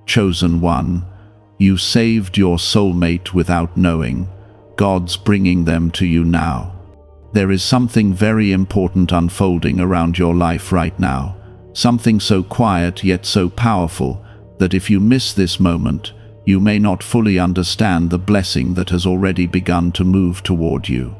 Chosen one, you saved your soulmate without knowing. God's bringing them to you now. There is something very important unfolding around your life right now. Something so quiet yet so powerful that if you miss this moment, you may not fully understand the blessing that has already begun to move toward you.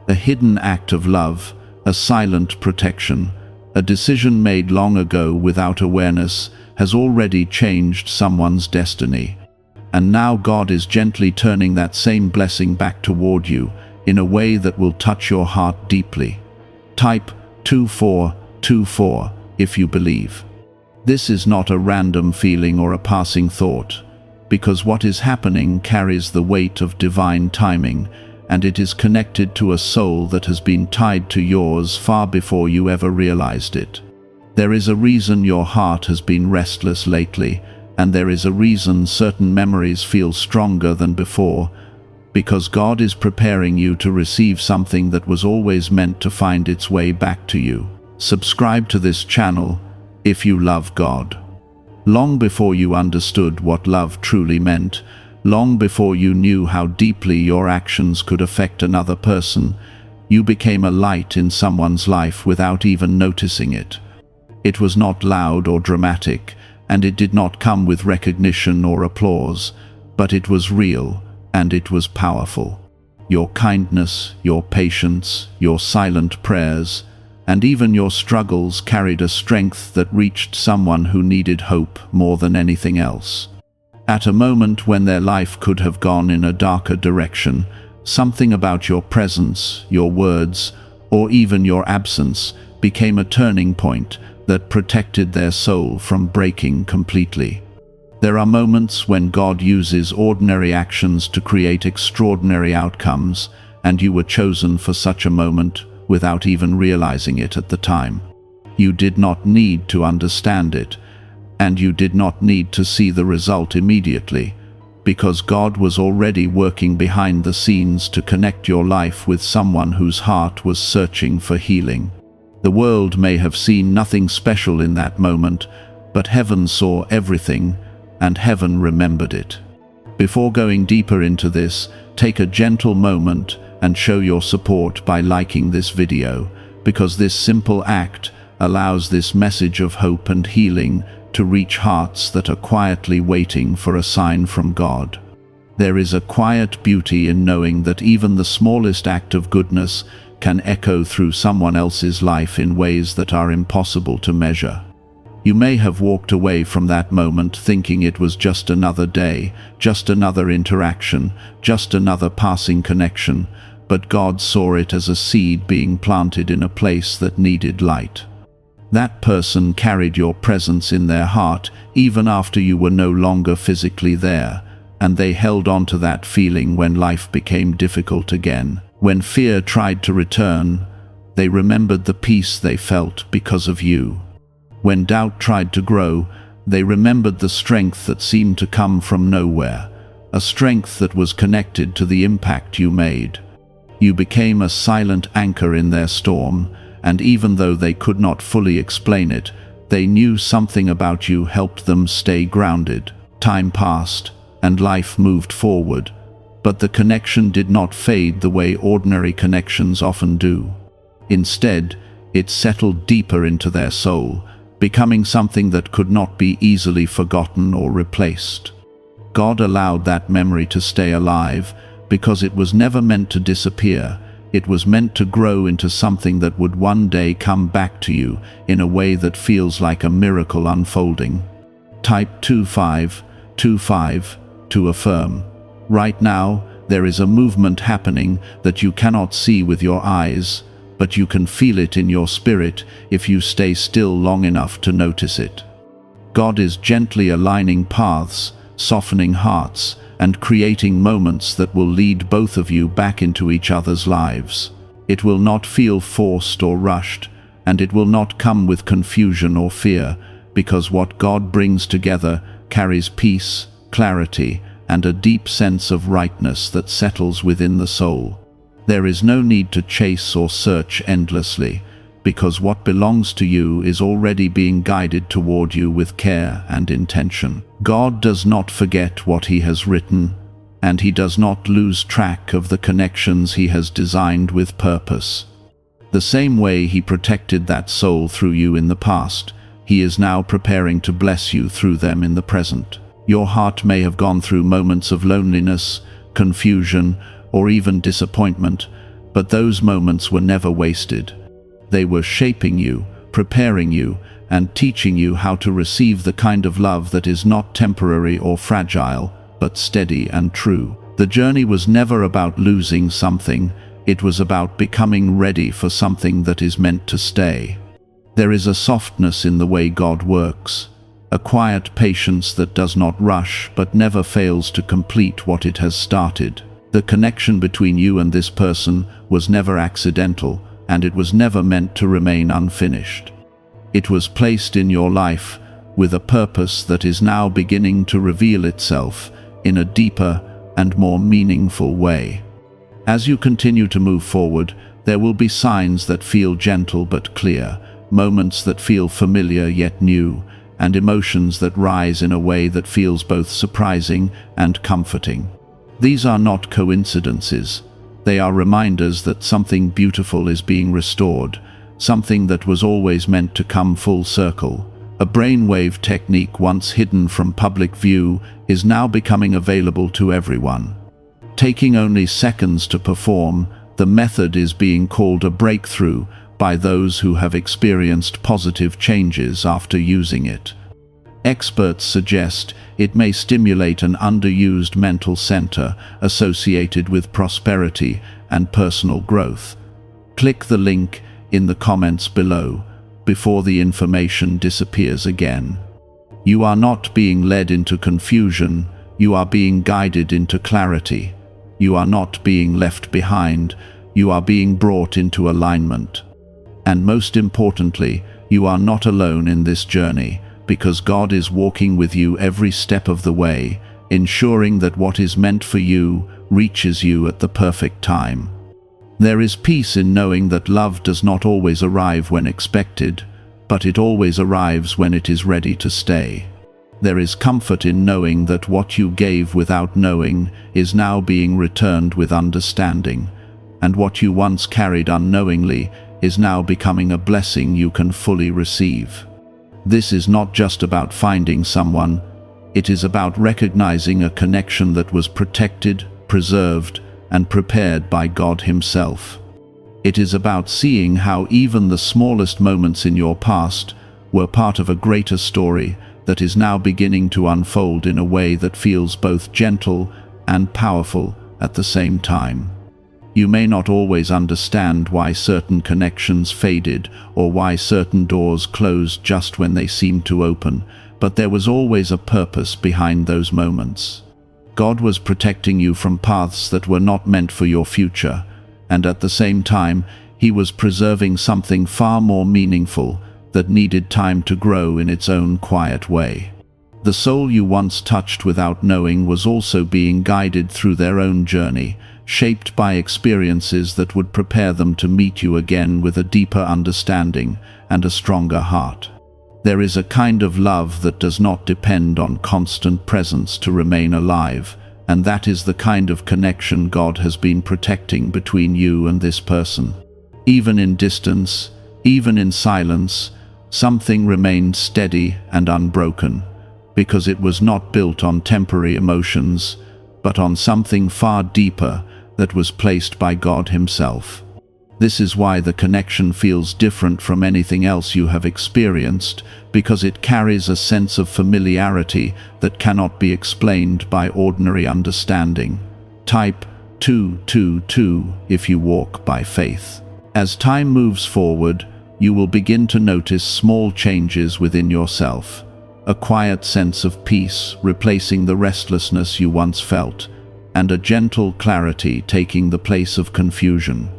A hidden act of love, a silent protection, a decision made long ago without awareness has already changed someone's destiny. And now God is gently turning that same blessing back toward you in a way that will touch your heart deeply. Type 2424 if you believe. This is not a random feeling or a passing thought, because what is happening carries the weight of divine timing, and it is connected to a soul that has been tied to yours far before you ever realized it. There is a reason your heart has been restless lately, and there is a reason certain memories feel stronger than before, because God is preparing you to receive something that was always meant to find its way back to you. Subscribe to this channel if you love God. Long before you understood what love truly meant, long before you knew how deeply your actions could affect another person, you became a light in someone's life without even noticing it. It was not loud or dramatic, and it did not come with recognition or applause, but it was real, and it was powerful. Your kindness, your patience, your silent prayers, and even your struggles carried a strength that reached someone who needed hope more than anything else. At a moment when their life could have gone in a darker direction, something about your presence, your words, or even your absence became a turning point that protected their soul from breaking completely. There are moments when God uses ordinary actions to create extraordinary outcomes, and you were chosen for such a moment without even realizing it at the time. You did not need to understand it, and you did not need to see the result immediately, because God was already working behind the scenes to connect your life with someone whose heart was searching for healing. The world may have seen nothing special in that moment, but heaven saw everything, and heaven remembered it. Before going deeper into this, take a gentle moment and show your support by liking this video, because this simple act allows this message of hope and healing to reach hearts that are quietly waiting for a sign from God. There is a quiet beauty in knowing that even the smallest act of goodness can echo through someone else's life in ways that are impossible to measure. You may have walked away from that moment thinking it was just another day, just another interaction, just another passing connection, but God saw it as a seed being planted in a place that needed light. That person carried your presence in their heart even after you were no longer physically there, and they held on to that feeling when life became difficult again. When fear tried to return, they remembered the peace they felt because of you. When doubt tried to grow, they remembered the strength that seemed to come from nowhere, a strength that was connected to the impact you made. You became a silent anchor in their storm, and even though they could not fully explain it, they knew something about you helped them stay grounded. Time passed, and life moved forward, but the connection did not fade the way ordinary connections often do. Instead, it settled deeper into their soul, becoming something that could not be easily forgotten or replaced. God allowed that memory to stay alive because it was never meant to disappear. It was meant to grow into something that would one day come back to you in a way that feels like a miracle unfolding. Type 2525 to affirm. Right now, there is a movement happening that you cannot see with your eyes, but you can feel it in your spirit if you stay still long enough to notice it. God is gently aligning paths, softening hearts, and creating moments that will lead both of you back into each other's lives. It will not feel forced or rushed, and it will not come with confusion or fear, because what God brings together carries peace, clarity, and a deep sense of rightness that settles within the soul. There is no need to chase or search endlessly, because what belongs to you is already being guided toward you with care and intention. God does not forget what He has written, and He does not lose track of the connections He has designed with purpose. The same way He protected that soul through you in the past, He is now preparing to bless you through them in the present. Your heart may have gone through moments of loneliness, confusion, or even disappointment, but those moments were never wasted. They were shaping you, preparing you, and teaching you how to receive the kind of love that is not temporary or fragile, but steady and true. The journey was never about losing something, it was about becoming ready for something that is meant to stay. There is a softness in the way God works, a quiet patience that does not rush but never fails to complete what it has started. The connection between you and this person was never accidental, and it was never meant to remain unfinished. It was placed in your life with a purpose that is now beginning to reveal itself in a deeper and more meaningful way. As you continue to move forward, there will be signs that feel gentle but clear, moments that feel familiar yet new, and emotions that rise in a way that feels both surprising and comforting. These are not coincidences. They are reminders that something beautiful is being restored, something that was always meant to come full circle. A brainwave technique once hidden from public view is now becoming available to everyone. Taking only seconds to perform, the method is being called a breakthrough by those who have experienced positive changes after using it. Experts suggest it may stimulate an underused mental center associated with prosperity and personal growth. Click the link in the comments below before the information disappears again. You are not being led into confusion, you are being guided into clarity. You are not being left behind, you are being brought into alignment. And most importantly, you are not alone in this journey, because God is walking with you every step of the way, ensuring that what is meant for you reaches you at the perfect time. There is peace in knowing that love does not always arrive when expected, but it always arrives when it is ready to stay. There is comfort in knowing that what you gave without knowing is now being returned with understanding, and what you once carried unknowingly is now becoming a blessing you can fully receive. This is not just about finding someone, it is about recognizing a connection that was protected, preserved, and prepared by God Himself. It is about seeing how even the smallest moments in your past were part of a greater story that is now beginning to unfold in a way that feels both gentle and powerful at the same time. You may not always understand why certain connections faded or why certain doors closed just when they seemed to open, but there was always a purpose behind those moments. God was protecting you from paths that were not meant for your future, and at the same time, He was preserving something far more meaningful that needed time to grow in its own quiet way. The soul you once touched without knowing was also being guided through their own journey, shaped by experiences that would prepare them to meet you again with a deeper understanding and a stronger heart. There is a kind of love that does not depend on constant presence to remain alive, and that is the kind of connection God has been protecting between you and this person. Even in distance, even in silence, something remained steady and unbroken, because it was not built on temporary emotions, but on something far deeper that was placed by God Himself. This is why the connection feels different from anything else you have experienced, because it carries a sense of familiarity that cannot be explained by ordinary understanding. Type 222 if you walk by faith. As time moves forward, you will begin to notice small changes within yourself. A quiet sense of peace replacing the restlessness you once felt, and a gentle clarity taking the place of confusion.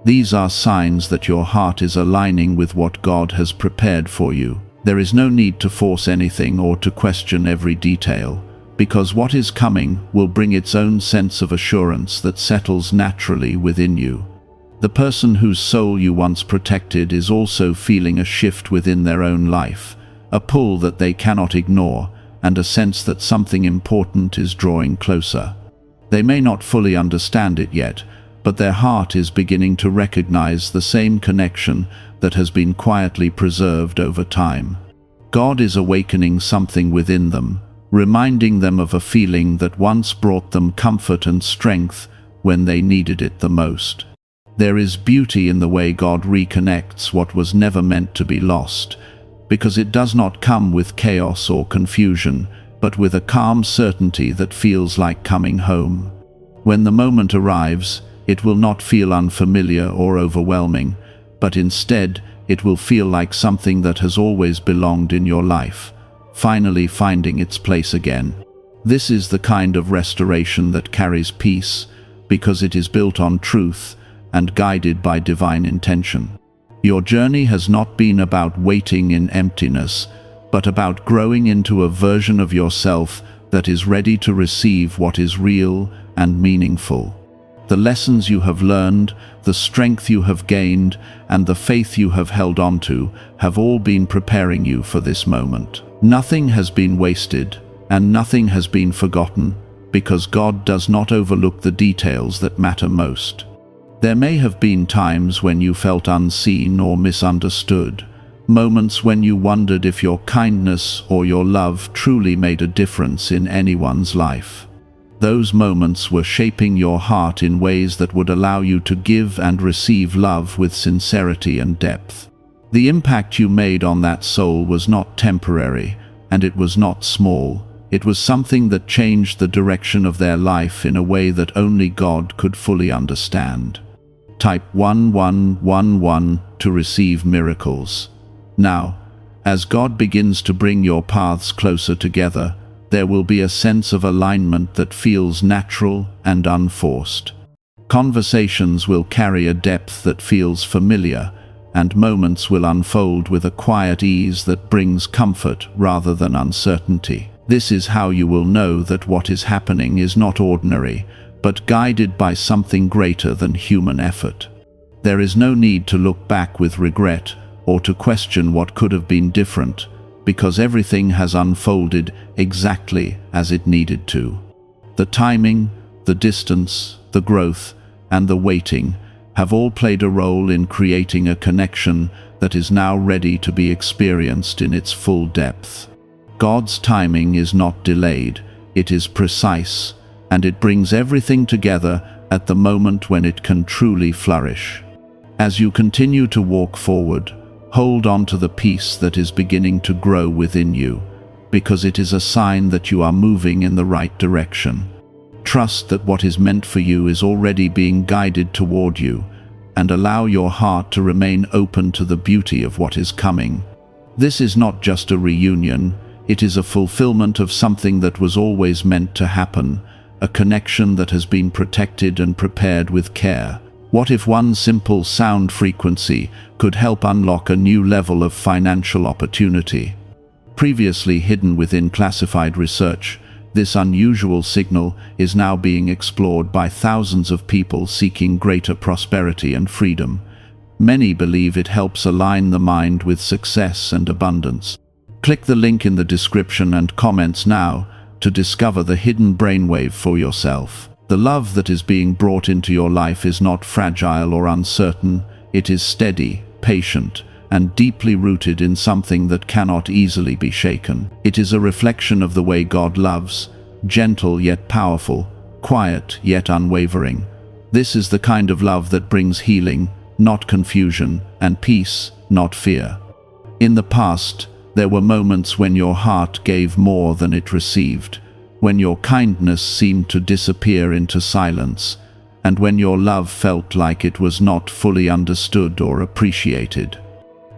These are signs that your heart is aligning with what God has prepared for you. There is no need to force anything or to question every detail, because what is coming will bring its own sense of assurance that settles naturally within you. The person whose soul you once protected is also feeling a shift within their own life, a pull that they cannot ignore, and a sense that something important is drawing closer. They may not fully understand it yet, but their heart is beginning to recognize the same connection that has been quietly preserved over time. God is awakening something within them, reminding them of a feeling that once brought them comfort and strength when they needed it the most. There is beauty in the way God reconnects what was never meant to be lost, because it does not come with chaos or confusion, but with a calm certainty that feels like coming home. When the moment arrives, it will not feel unfamiliar or overwhelming, but instead, it will feel like something that has always belonged in your life, finally finding its place again. This is the kind of restoration that carries peace, because it is built on truth and guided by divine intention. Your journey has not been about waiting in emptiness, but about growing into a version of yourself that is ready to receive what is real and meaningful. The lessons you have learned, the strength you have gained, and the faith you have held onto have all been preparing you for this moment. Nothing has been wasted, and nothing has been forgotten, because God does not overlook the details that matter most. There may have been times when you felt unseen or misunderstood, moments when you wondered if your kindness or your love truly made a difference in anyone's life. Those moments were shaping your heart in ways that would allow you to give and receive love with sincerity and depth. The impact you made on that soul was not temporary, and it was not small. It was something that changed the direction of their life in a way that only God could fully understand. Type 1111 to receive miracles. Now, as God begins to bring your paths closer together, there will be a sense of alignment that feels natural and unforced. Conversations will carry a depth that feels familiar, and moments will unfold with a quiet ease that brings comfort rather than uncertainty. This is how you will know that what is happening is not ordinary, but guided by something greater than human effort. There is no need to look back with regret or to question what could have been different, because everything has unfolded exactly as it needed to. The timing, the distance, the growth, and the waiting have all played a role in creating a connection that is now ready to be experienced in its full depth. God's timing is not delayed, it is precise, and it brings everything together at the moment when it can truly flourish. As you continue to walk forward, hold on to the peace that is beginning to grow within you, because it is a sign that you are moving in the right direction. Trust that what is meant for you is already being guided toward you, and allow your heart to remain open to the beauty of what is coming. This is not just a reunion, it is a fulfillment of something that was always meant to happen, a connection that has been protected and prepared with care. What if one simple sound frequency could help unlock a new level of financial opportunity? Previously hidden within classified research, this unusual signal is now being explored by thousands of people seeking greater prosperity and freedom. Many believe it helps align the mind with success and abundance. Click the link in the description and comments now to discover the hidden brainwave for yourself. The love that is being brought into your life is not fragile or uncertain, it is steady, patient, and deeply rooted in something that cannot easily be shaken. It is a reflection of the way God loves, gentle yet powerful, quiet yet unwavering. This is the kind of love that brings healing, not confusion, and peace, not fear. In the past, there were moments when your heart gave more than it received, when your kindness seemed to disappear into silence, and when your love felt like it was not fully understood or appreciated.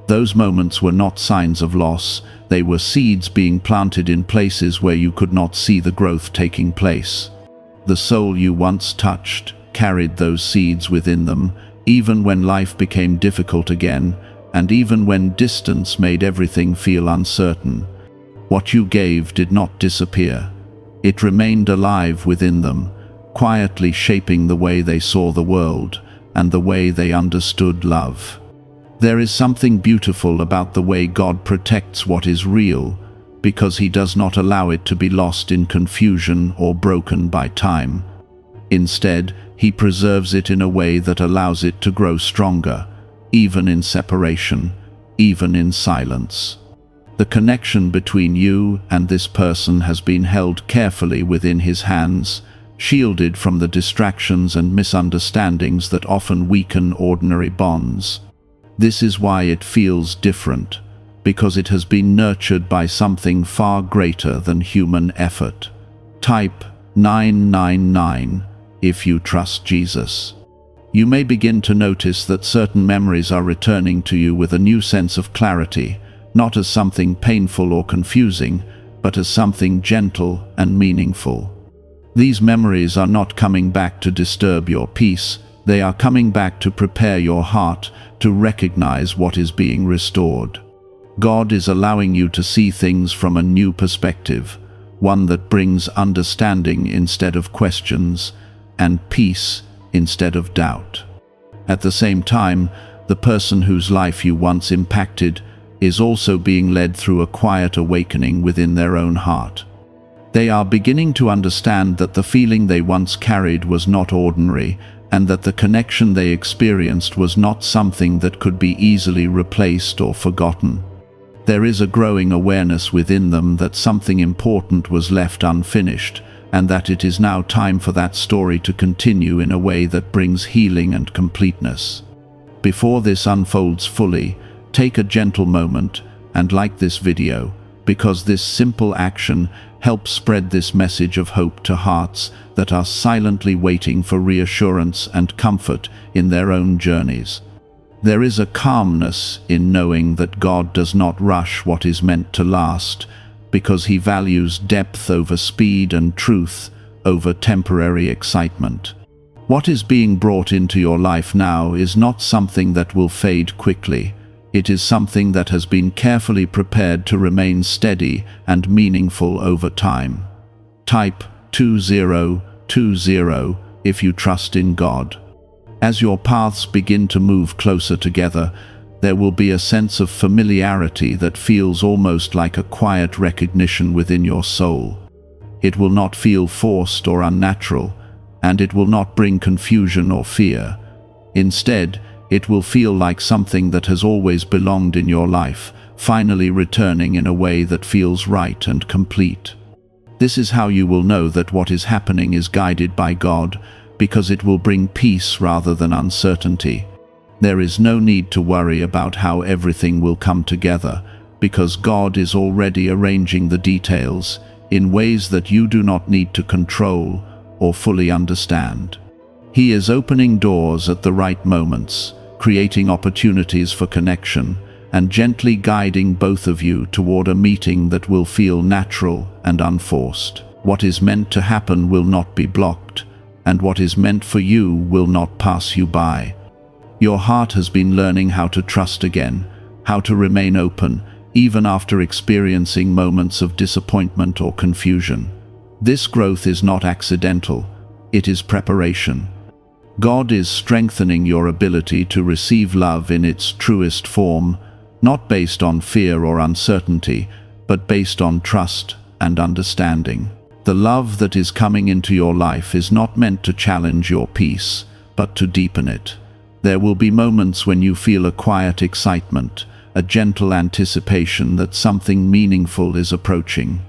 Those moments were not signs of loss, they were seeds being planted in places where you could not see the growth taking place. The soul you once touched carried those seeds within them, even when life became difficult again, and even when distance made everything feel uncertain. What you gave did not disappear. It remained alive within them, quietly shaping the way they saw the world, and the way they understood love. There is something beautiful about the way God protects what is real, because He does not allow it to be lost in confusion or broken by time. Instead, He preserves it in a way that allows it to grow stronger, even in separation, even in silence. The connection between you and this person has been held carefully within His hands, shielded from the distractions and misunderstandings that often weaken ordinary bonds. This is why it feels different, because it has been nurtured by something far greater than human effort. Type 999 if you trust Jesus. You may begin to notice that certain memories are returning to you with a new sense of clarity, not as something painful or confusing, but as something gentle and meaningful. These memories are not coming back to disturb your peace, they are coming back to prepare your heart to recognize what is being restored. God is allowing you to see things from a new perspective, one that brings understanding instead of questions, and peace instead of doubt. At the same time, the person whose life you once impacted is also being led through a quiet awakening within their own heart. They are beginning to understand that the feeling they once carried was not ordinary, and that the connection they experienced was not something that could be easily replaced or forgotten. There is a growing awareness within them that something important was left unfinished, and that it is now time for that story to continue in a way that brings healing and completeness. Before this unfolds fully, take a gentle moment and like this video, because this simple action helps spread this message of hope to hearts that are silently waiting for reassurance and comfort in their own journeys. There is a calmness in knowing that God does not rush what is meant to last, because He values depth over speed and truth over temporary excitement. What is being brought into your life now is not something that will fade quickly. It is something that has been carefully prepared to remain steady and meaningful over time. Type 2020 if you trust in God. As your paths begin to move closer together, there will be a sense of familiarity that feels almost like a quiet recognition within your soul. It will not feel forced or unnatural, and it will not bring confusion or fear. Instead, it will feel like something that has always belonged in your life, finally returning in a way that feels right and complete. This is how you will know that what is happening is guided by God, because it will bring peace rather than uncertainty. There is no need to worry about how everything will come together, because God is already arranging the details in ways that you do not need to control or fully understand. He is opening doors at the right moments, creating opportunities for connection, and gently guiding both of you toward a meeting that will feel natural and unforced. What is meant to happen will not be blocked, and what is meant for you will not pass you by. Your heart has been learning how to trust again, how to remain open, even after experiencing moments of disappointment or confusion. This growth is not accidental, it is preparation. God is strengthening your ability to receive love in its truest form, not based on fear or uncertainty, but based on trust and understanding. The love that is coming into your life is not meant to challenge your peace, but to deepen it. There will be moments when you feel a quiet excitement, a gentle anticipation that something meaningful is approaching.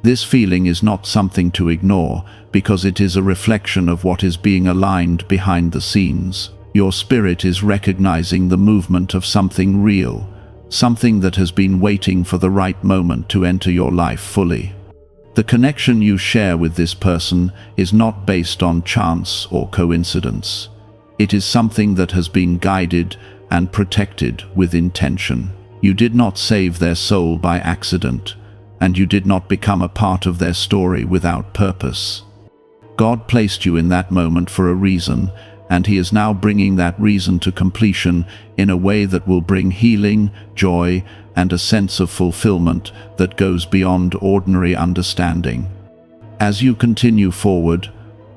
This feeling is not something to ignore, because it is a reflection of what is being aligned behind the scenes. Your spirit is recognizing the movement of something real, something that has been waiting for the right moment to enter your life fully. The connection you share with this person is not based on chance or coincidence. It is something that has been guided and protected with intention. You did not save their soul by accident, and you did not become a part of their story without purpose. God placed you in that moment for a reason, and He is now bringing that reason to completion in a way that will bring healing, joy, and a sense of fulfillment that goes beyond ordinary understanding. As you continue forward,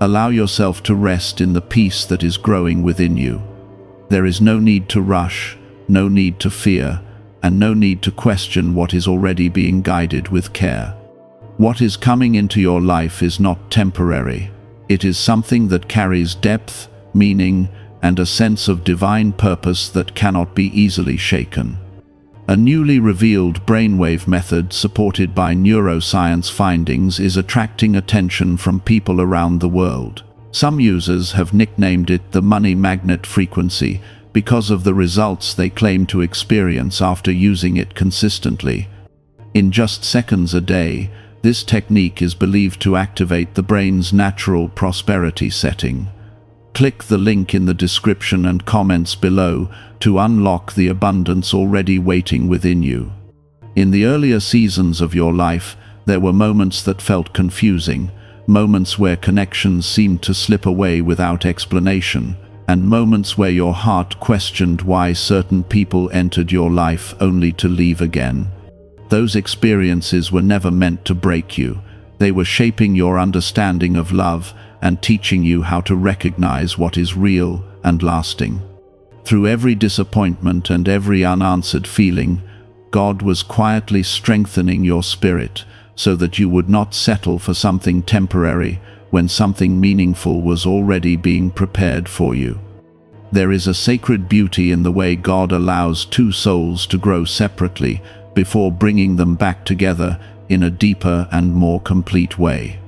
Allow yourself to rest in the peace that is growing within you. There is no need to rush, no need to fear, and no need to question what is already being guided with care. What is coming into your life is not temporary. It is something that carries depth, meaning, and a sense of divine purpose that cannot be easily shaken. A newly revealed brainwave method supported by neuroscience findings is attracting attention from people around the world. Some users have nicknamed it the money magnet frequency because of the results they claim to experience after using it consistently. In just seconds a day, this technique is believed to activate the brain's natural prosperity setting. Click the link in the description and comments below to unlock the abundance already waiting within you. In the earlier seasons of your life, there were moments that felt confusing, moments where connections seemed to slip away without explanation, and moments where your heart questioned why certain people entered your life only to leave again. Those experiences were never meant to break you. They were shaping your understanding of love and teaching you how to recognize what is real and lasting. Through every disappointment and every unanswered feeling, God was quietly strengthening your spirit so that you would not settle for something temporary when something meaningful was already being prepared for you. There is a sacred beauty in the way God allows two souls to grow separately before bringing them back together in a deeper and more complete way.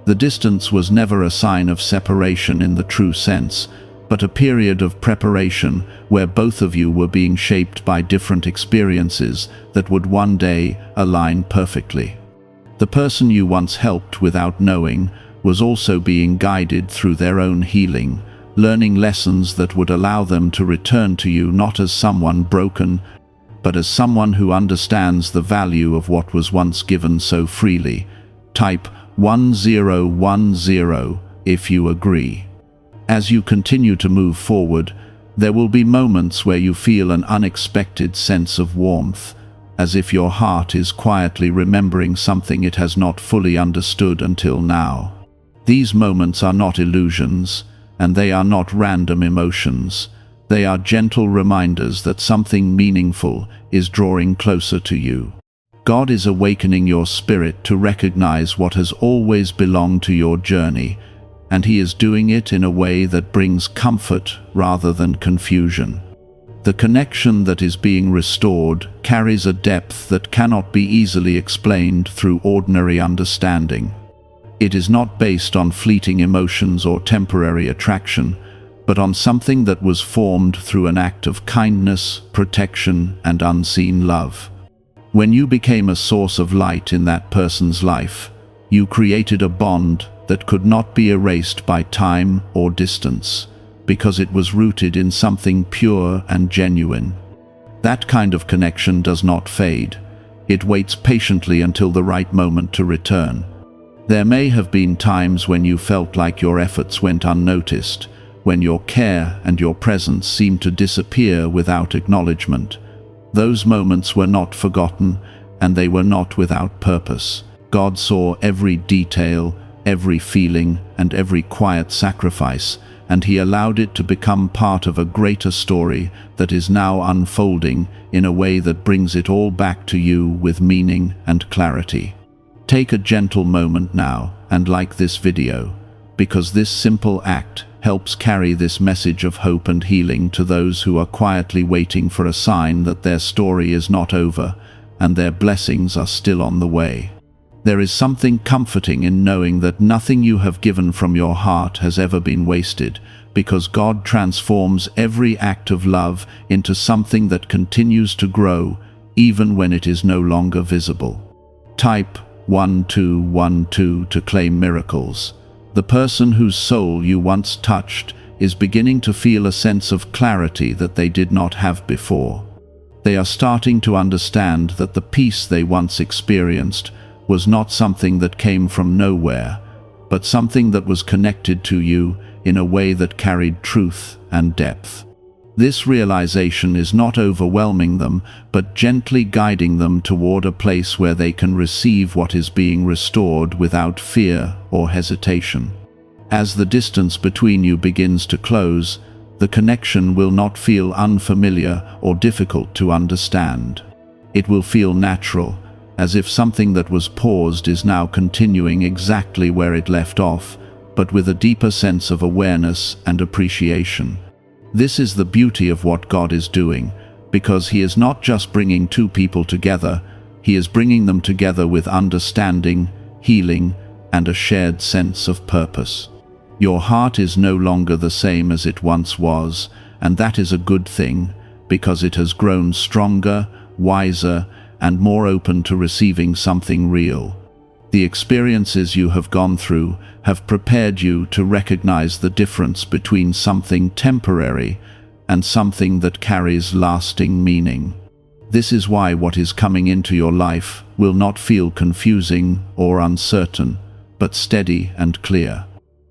The distance was never a sign of separation in the true sense, but a period of preparation where both of you were being shaped by different experiences that would one day align perfectly. The person you once helped without knowing was also being guided through their own healing, learning lessons that would allow them to return to you not as someone broken, but as someone who understands the value of what was once given so freely. Type 1010 if you agree. As you continue to move forward, there will be moments where you feel an unexpected sense of warmth, as if your heart is quietly remembering something it has not fully understood until now. These moments are not illusions, and they are not random emotions. They are gentle reminders that something meaningful is drawing closer to you. God is awakening your spirit to recognize what has always belonged to your journey, and He is doing it in a way that brings comfort rather than confusion. The connection that is being restored carries a depth that cannot be easily explained through ordinary understanding. It is not based on fleeting emotions or temporary attraction, but on something that was formed through an act of kindness, protection, and unseen love. When you became a source of light in that person's life, you created a bond that could not be erased by time or distance, because it was rooted in something pure and genuine. That kind of connection does not fade. It waits patiently until the right moment to return. There may have been times when you felt like your efforts went unnoticed, when your care and your presence seemed to disappear without acknowledgement. Those moments were not forgotten, and they were not without purpose. God saw every detail, every feeling, and every quiet sacrifice, and He allowed it to become part of a greater story that is now unfolding in a way that brings it all back to you with meaning and clarity. Take a gentle moment now and like this video, because this simple act helps carry this message of hope and healing to those who are quietly waiting for a sign that their story is not over and their blessings are still on the way. There is something comforting in knowing that nothing you have given from your heart has ever been wasted, because God transforms every act of love into something that continues to grow even when it is no longer visible. Type 1212 to claim miracles. The person whose soul you once touched is beginning to feel a sense of clarity that they did not have before. They are starting to understand that the peace they once experienced was not something that came from nowhere, but something that was connected to you in a way that carried truth and depth. This realization is not overwhelming them, but gently guiding them toward a place where they can receive what is being restored without fear or hesitation. As the distance between you begins to close, the connection will not feel unfamiliar or difficult to understand. It will feel natural, as if something that was paused is now continuing exactly where it left off, but with a deeper sense of awareness and appreciation. This is the beauty of what God is doing, because He is not just bringing two people together, He is bringing them together with understanding, healing, and a shared sense of purpose. Your heart is no longer the same as it once was, and that is a good thing, because it has grown stronger, wiser, and more open to receiving something real. The experiences you have gone through have prepared you to recognize the difference between something temporary and something that carries lasting meaning. This is why what is coming into your life will not feel confusing or uncertain, but steady and clear.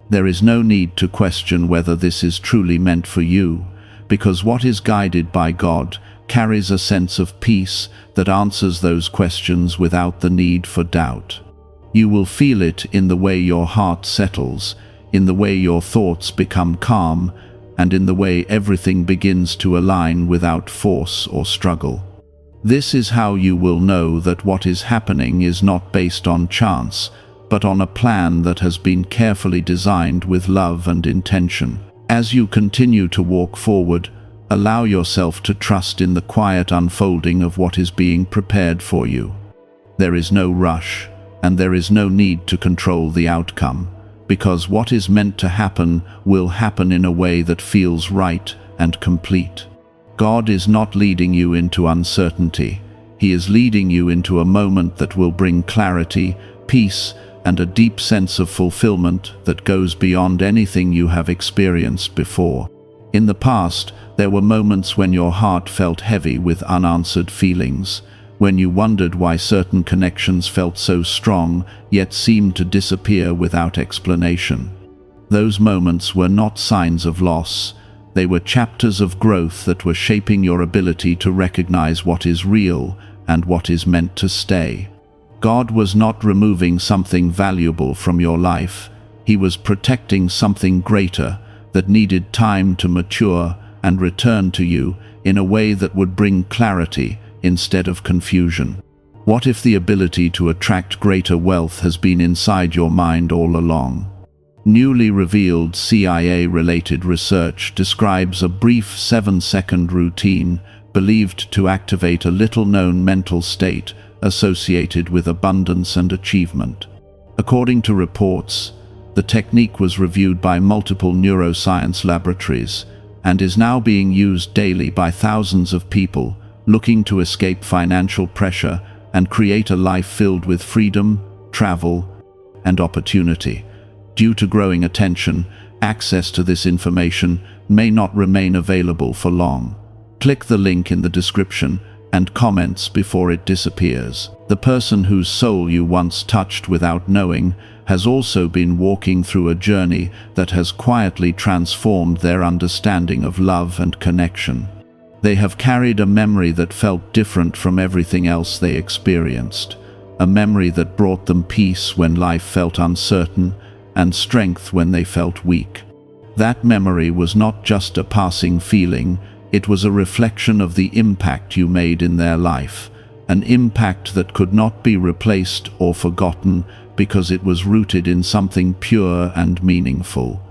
There is no need to question whether this is truly meant for you, because what is guided by God carries a sense of peace that answers those questions without the need for doubt. You will feel it in the way your heart settles, in the way your thoughts become calm, and in the way everything begins to align without force or struggle. This is how you will know that what is happening is not based on chance, but on a plan that has been carefully designed with love and intention. As you continue to walk forward, allow yourself to trust in the quiet unfolding of what is being prepared for you. There is no rush, and there is no need to control the outcome, because what is meant to happen will happen in a way that feels right and complete. God is not leading you into uncertainty. He is leading you into a moment that will bring clarity, peace, and a deep sense of fulfillment that goes beyond anything you have experienced before. In the past, there were moments when your heart felt heavy with unanswered feelings, when you wondered why certain connections felt so strong, yet seemed to disappear without explanation. Those moments were not signs of loss. They were chapters of growth that were shaping your ability to recognize what is real and what is meant to stay. God was not removing something valuable from your life. He was protecting something greater that needed time to mature and return to you in a way that would bring clarity instead of confusion. What if the ability to attract greater wealth has been inside your mind all along? Newly revealed CIA-related research describes a brief 7-second routine believed to activate a little-known mental state associated with abundance and achievement. According to reports, the technique was reviewed by multiple neuroscience laboratories and is now being used daily by thousands of people looking to escape financial pressure and create a life filled with freedom, travel, and opportunity. Due to growing attention, access to this information may not remain available for long. Click the link in the description and comments before it disappears. The person whose soul you once touched without knowing has also been walking through a journey that has quietly transformed their understanding of love and connection. They have carried a memory that felt different from everything else they experienced, a memory that brought them peace when life felt uncertain and strength when they felt weak. That memory was not just a passing feeling, it was a reflection of the impact you made in their life, an impact that could not be replaced or forgotten because it was rooted in something pure and meaningful.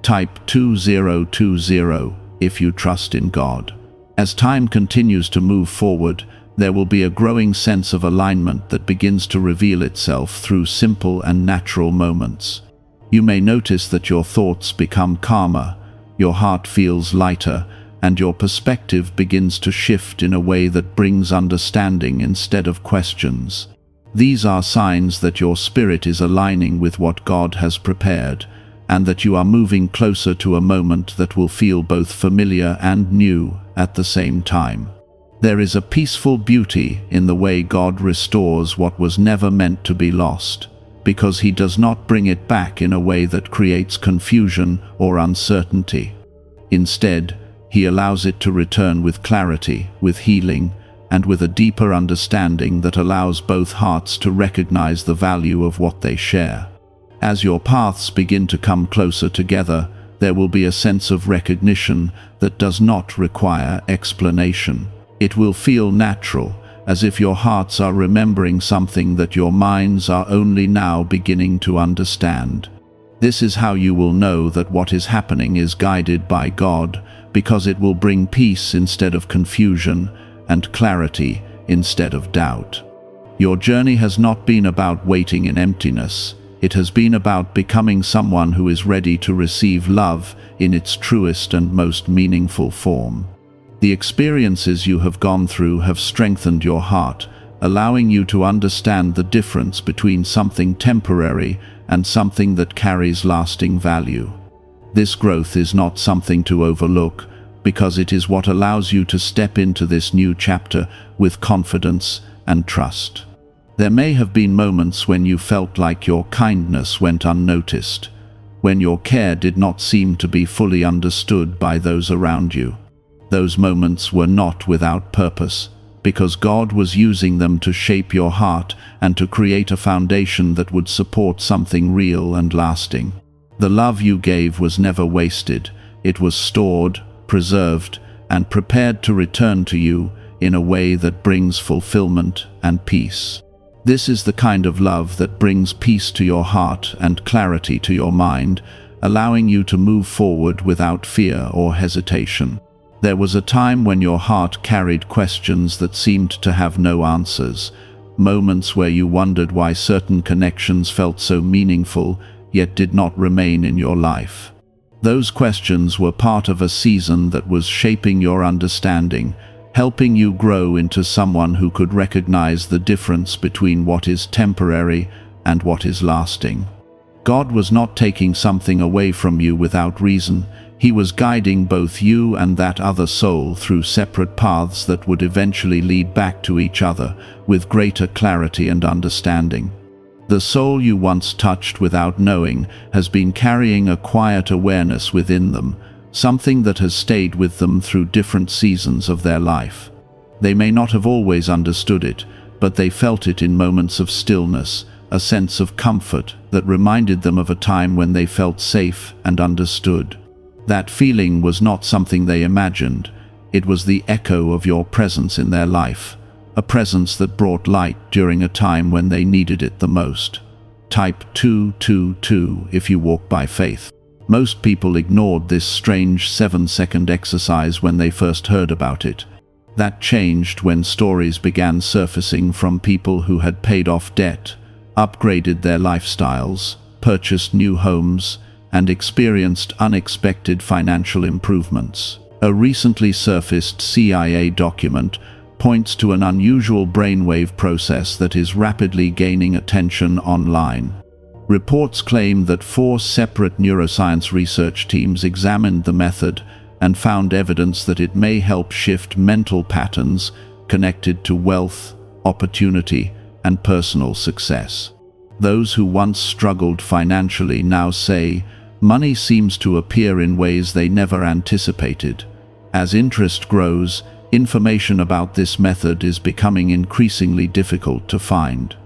Type 2020 if you trust in God. As time continues to move forward, there will be a growing sense of alignment that begins to reveal itself through simple and natural moments. You may notice that your thoughts become calmer, your heart feels lighter, and your perspective begins to shift in a way that brings understanding instead of questions. These are signs that your spirit is aligning with what God has prepared, and that you are moving closer to a moment that will feel both familiar and new at the same time. There is a peaceful beauty in the way God restores what was never meant to be lost, because He does not bring it back in a way that creates confusion or uncertainty. Instead, He allows it to return with clarity, with healing, and with a deeper understanding that allows both hearts to recognize the value of what they share. As your paths begin to come closer together, there will be a sense of recognition that does not require explanation. It will feel natural, as if your hearts are remembering something that your minds are only now beginning to understand. This is how you will know that what is happening is guided by God, because it will bring peace instead of confusion, and clarity instead of doubt. Your journey has not been about waiting in emptiness. It has been about becoming someone who is ready to receive love in its truest and most meaningful form. The experiences you have gone through have strengthened your heart, allowing you to understand the difference between something temporary and something that carries lasting value. This growth is not something to overlook, because it is what allows you to step into this new chapter with confidence and trust. There may have been moments when you felt like your kindness went unnoticed, when your care did not seem to be fully understood by those around you. Those moments were not without purpose, because God was using them to shape your heart and to create a foundation that would support something real and lasting. The love you gave was never wasted. It was stored, preserved, and prepared to return to you in a way that brings fulfillment and peace. This is the kind of love that brings peace to your heart and clarity to your mind, allowing you to move forward without fear or hesitation. There was a time when your heart carried questions that seemed to have no answers, moments where you wondered why certain connections felt so meaningful yet did not remain in your life. Those questions were part of a season that was shaping your understanding, helping you grow into someone who could recognize the difference between what is temporary and what is lasting. God was not taking something away from you without reason. He was guiding both you and that other soul through separate paths that would eventually lead back to each other with greater clarity and understanding. The soul you once touched without knowing has been carrying a quiet awareness within them, something that has stayed with them through different seasons of their life. They may not have always understood it, but they felt it in moments of stillness, a sense of comfort that reminded them of a time when they felt safe and understood. That feeling was not something they imagined. It was the echo of your presence in their life, a presence that brought light during a time when they needed it the most. Type 222 if you walk by faith. Most people ignored this strange 7-second exercise when they first heard about it. That changed when stories began surfacing from people who had paid off debt, upgraded their lifestyles, purchased new homes, and experienced unexpected financial improvements. A recently surfaced CIA document points to an unusual brainwave process that is rapidly gaining attention online. Reports claim that 4 separate neuroscience research teams examined the method and found evidence that it may help shift mental patterns connected to wealth, opportunity, and personal success. Those who once struggled financially now say, money seems to appear in ways they never anticipated. As interest grows, information about this method is becoming increasingly difficult to find.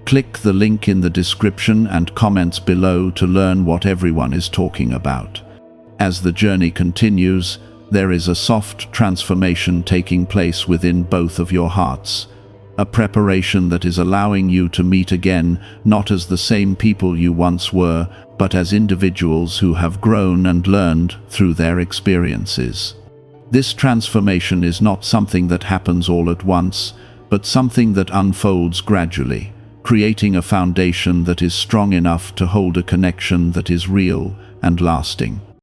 Click the link in the description and comments below to learn what everyone is talking about. As the journey continues, there is a soft transformation taking place within both of your hearts. A preparation that is allowing you to meet again, not as the same people you once were, but as individuals who have grown and learned through their experiences. This transformation is not something that happens all at once, but something that unfolds gradually, creating a foundation that is strong enough to hold a connection that is real and lasting.